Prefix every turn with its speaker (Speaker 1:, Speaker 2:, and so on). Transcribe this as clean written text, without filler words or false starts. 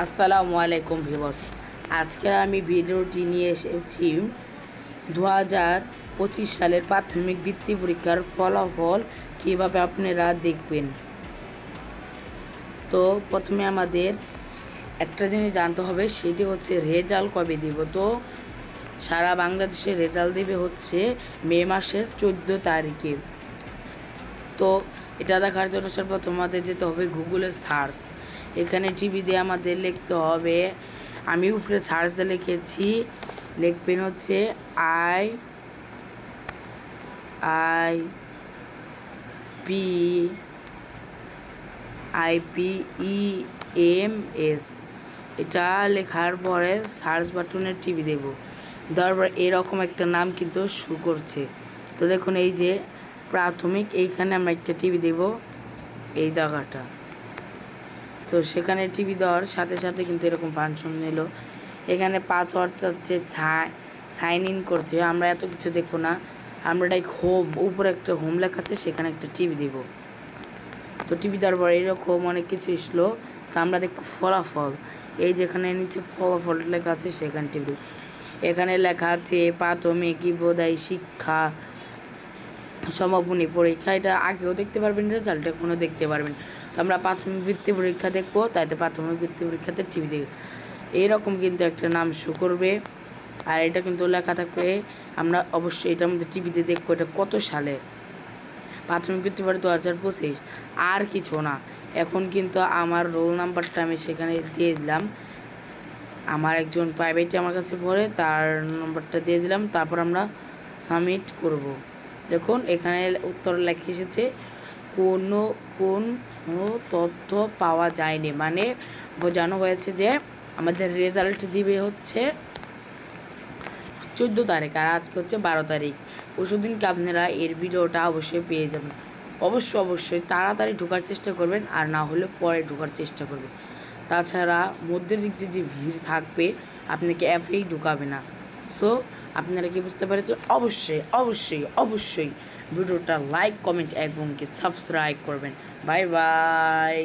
Speaker 1: আসসালামু আলাইকুম ভিউয়ার্স। আজকে আমি ভিডিওটি নিয়ে এসেছি 2025 সালের প্রাথমিক বৃত্তি পরীক্ষার ফলাফল কীভাবে আপনারা দেখবেন। তো প্রথমে আমাদের একটা জিনিস জানতে হবে, সেটি হচ্ছে রেজাল্ট কবে দিব। তো সারা বাংলাদেশে রেজাল্ট দেবে হচ্ছে মে মাসের 14 তারিখে। তো এটা দেখার জন্য সর্বপ্রথম আমাদের যেতে হবে গুগলে সার্চ। এখানে টিভি দিয়ে আমাদের লিখতে হবে, আমি উপরে সার্চে লিখেছি, লিখবেন হচ্ছে আই আই পি IPEMS। এটা লেখার পরে সার্চ বাটনে টিভি দেব, দেওয়ার পর এরকম একটা নাম কিন্তু শো করছে। তো দেখুন এই যে প্রাথমিক, এইখানে আমরা একটা টিভি দেব, এই জায়গাটা। তো সেখানে টিভি দেওয়ার সাথে সাথে কিন্তু এরকম ফাংশন নিল। এখানে পাসওয়ার্ড চাচ্ছে, সাইন ইন করছে। আমরা এত কিছু দেখবো না, আমরা এটাই হোম, উপরে একটা হোম লেখা আছে, সেখানে একটা টিভি দেব। তো টিভি দেওয়ার পর এরকম অনেক কিছু এসলো। তো আমরা দেখব ফলাফল, এই যেখানে নিচে ফলাফল লেখা আছে সেখানে টিভি। এখানে লেখা আছে প্রাথমিক বোধাই শিক্ষা সমাপনী পরীক্ষা। এটা আগেও দেখতে পারবেন, রেজাল্ট এখনও দেখতে পারবেন। তো আমরা প্রাথমিক বৃত্তি পরীক্ষা দেখবো, তাইতে প্রাথমিক বৃত্তি পরীক্ষাতে টিভি দেখব। এইরকম কিন্তু একটা নাম শো করবে, আর এটা কিন্তু লেখা থাকবে। আমরা অবশ্যই এটার মধ্যে টিভিতে দেখবো এটা কত সালে, প্রাথমিক বৃত্তি পরীক্ষা 2025, আর কিছু না। এখন কিন্তু আমার রোল নাম্বারটা আমি সেখানে দিয়ে দিলাম। আমার একজন প্রাইভেটে আমার কাছে পড়ে, তার নম্বরটা দিয়ে দিলাম। তারপর আমরা সাবমিট করব। দেখুন এখানে উত্তর লেখা এসেছে, কোন তথ্য পাওয়া যায়নি, মানে বোঝানো হয়েছে যে আমাদের রেজাল্ট দিবে হচ্ছে 14 তারিখ, আর আজকে হচ্ছে 12 তারিখ। পরশুদিনকে আপনারা এর ভিডিওটা অবশ্যই পেয়ে যাবেন। অবশ্যই তাড়াতাড়ি ঢোকার চেষ্টা করবেন, আর না হলে পরে ঢোকার চেষ্টা করবেন। তাছাড়া মধ্যের দিক দিয়ে যে ভিড় থাকবে, আপনাকে অ্যাপেই ঢুকাবে না। সো আপনারা কি বুঝতে পেরেছেন? অবশ্যই ভিডিওটা লাইক, কমেন্ট এবং কি সাবস্ক্রাইব করবেন। Bye bye.